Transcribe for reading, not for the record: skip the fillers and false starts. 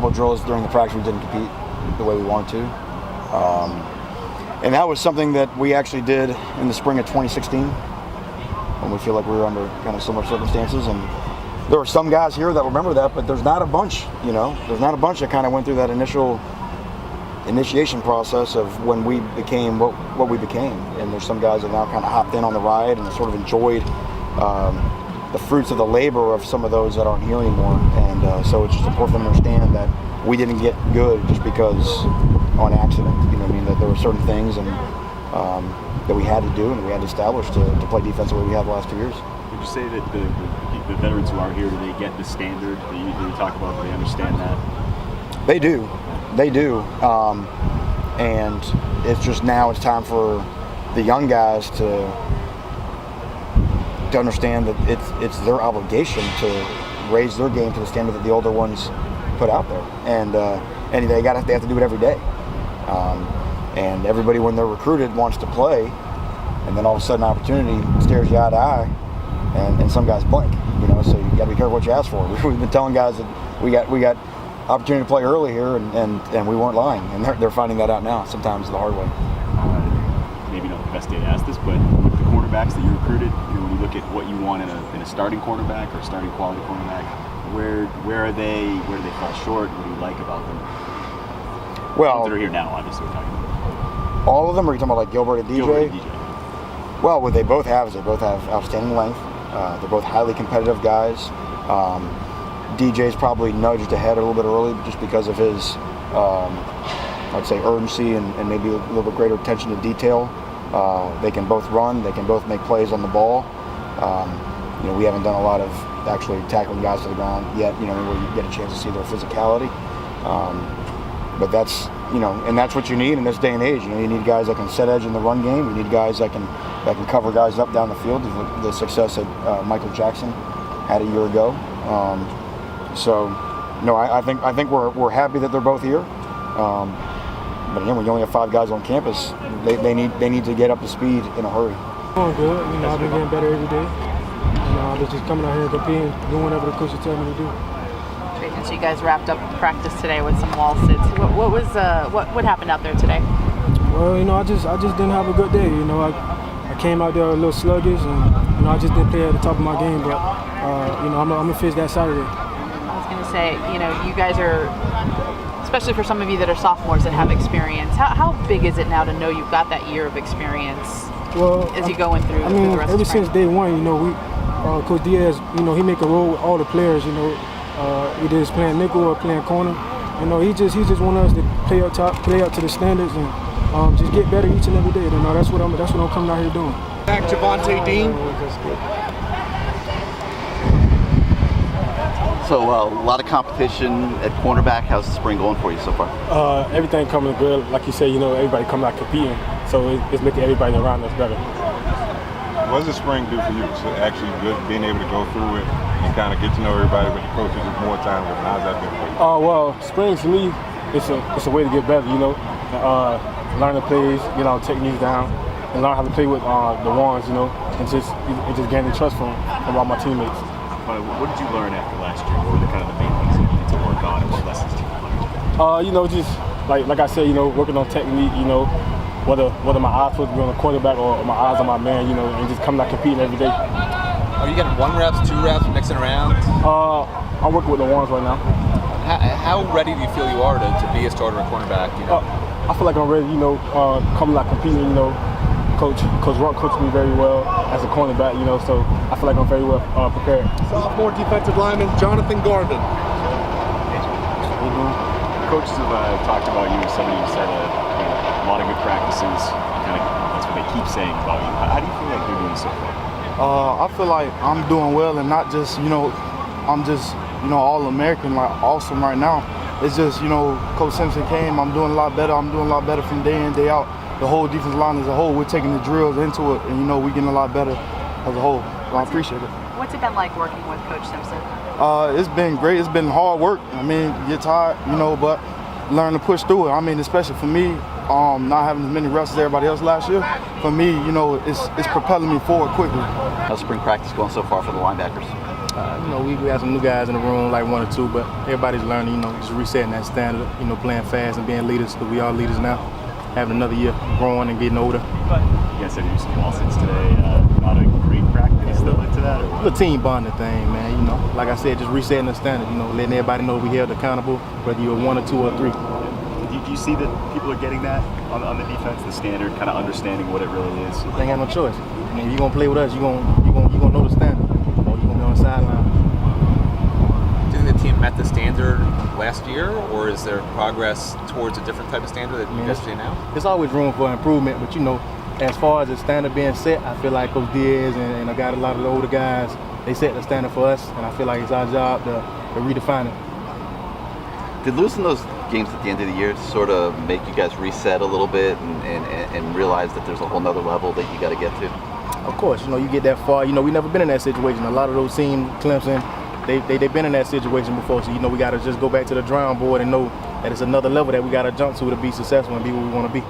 couple of drills during the practice we didn't compete the way we wanted to. And that was something that we actually did in the spring of 2016 when we feel like we were under kind of similar circumstances. And there were some guys here that remember that, but there's not a bunch, there's not a bunch that kind of went through that initiation process of when we became what we became. And there's some guys that now kind of hopped in on the ride and sort of enjoyed the fruits of the labor of some of those that aren't here anymore. And so it's just important for them to understand that we didn't get good just because on accident. That there were certain things and that we had to do and we had to establish to play defense the way we have the last 2 years. Would you say that the veterans who are here, do they get the standard that you talk about? Do they understand that? They do. And it's just now it's time for the young guys to understand that it's their obligation to raise their game to the standard that the older ones put out there. And they have to do it every day. And everybody, when they're recruited, wants to play, and then all of a sudden, opportunity stares you eye to eye, and some guys blink. So you got to be careful what you ask for. We've been telling guys that we got opportunity to play early here, and we weren't lying, and they're finding that out now. Sometimes the hard way. Maybe not the best day to ask this, but with the cornerbacks that you recruited, when you look at what you want in a starting cornerback or a starting quality cornerback, where are they? Where do they fall short? What do you like about them? Well, they're here now, obviously. We're talking about. All of them? Or are you talking about like Gilbert and DJ? Gilbert and DJ. Well, what they both have is they both have outstanding length. They're both highly competitive guys. DJ's probably nudged ahead a little bit early just because of his, I'd say, urgency and maybe a little bit greater attention to detail. They can both run. They can both make plays on the ball. We haven't done a lot of actually tackling guys to the ground yet, where you get a chance to see their physicality. But that's, and that's what you need in this day and age. You need guys that can set edge in the run game. You need guys that can cover guys up down the field. The success that Michael Jackson had a year ago. I think we're happy that they're both here. But again, when you only have 5 guys on campus, they need to get up to speed in a hurry. Going good. I've been getting better every day. I was just coming out here and competing, doing whatever the coaches tell me to do. So you guys wrapped up practice today with some wall sits. What happened out there today? Well, I just didn't have a good day. I came out there a little sluggish, and I just didn't play at the top of my game. But I'm gonna fix that Saturday. I was gonna say, you guys are, especially for some of you that are sophomores that have experience. How big is it now to know you've got that year of experience? Well, as you going through. through the rest ever of spring? since day one, Coach Diaz, he make a role with all the players. Either it's playing nickel or playing corner. He just want us to play up top, play up to the standards, and just get better each and every day. That's what I'm coming out here doing. Back Javonte Dean. So a lot of competition at cornerback. How's the spring going for you so far? Everything coming good. Like you say, everybody coming out competing. So it's making everybody around us better. What does the spring do for you? So actually being able to go through it and kind of get to know everybody with the coaches more time with them. How's that been for you? Well, spring to me, it's a way to get better, learn the plays, get our techniques down, and learn how to play with the ones, and just gain the trust from all my teammates. What did you learn after last year? What were the kind of the main things that you need to work on, and what lessons did you learn? Just like I said, working on technique, whether my eyes supposed to be on the quarterback or my eyes on my man, and just coming out competing every day. Are you getting 1 reps, 2 reps, mixing around? I'm working with the ones right now. How ready do you feel you are to be a starter at cornerback? I feel like I'm ready, coming out competing, Coach Ruck coached me very well as a cornerback, so I feel like I'm very well prepared. Sophomore defensive lineman Jonathan Garvin. Coaches have talked about you. Somebody said a lot of good practices. That's what they keep saying about you. How do you feel like you're doing so far? I feel like I'm doing well, and not just I'm just all-American, like awesome right now. It's just Coach Simpson came. I'm doing a lot better. I'm doing a lot better from day in, day out. The whole defensive line as a whole, we're taking the drills into it, and we're getting a lot better as a whole. So I appreciate it. What's it been like working with Coach Simpson? It's been great. It's been hard work. You get tired, but learn to push through it. Especially for me, not having as many reps as everybody else last year, for me, it's propelling me forward quickly. How's spring practice going so far for the linebackers? We got some new guys in the room, like 1 or 2, but everybody's learning, just resetting that standard, playing fast and being leaders, because we are leaders now. Having another year growing and getting older. You guys said you used some wall sits today. Not a great practice that led to that? Or what? It's a team bonding thing, man. Like I said, just resetting the standard, letting everybody know we held accountable, whether you're 1 or 2 or 3. Do you see that people are getting that on the defense, the standard, kind of understanding what it really is? They ain't got no choice. I mean, if you're going to play with us, you're gonna know the standard, or you're going to be on the sideline. Do you think the team met the standard last year, or is there progress towards a different type of standard that you guys see now? There's always room for improvement, but as far as the standard being set, I feel like Coach Diaz and I got a lot of the older guys, they set the standard for us, and I feel like it's our job to redefine it. Did losing those games at the end of the year sort of make you guys reset a little bit and realize that there's a whole nother level that you got to get to? Of course, you get that far. We never been in that situation. A lot of those teams, Clemson, they've been in that situation before. So we got to just go back to the drawing board and know that it's another level that we got to jump to be successful and be where we want to be.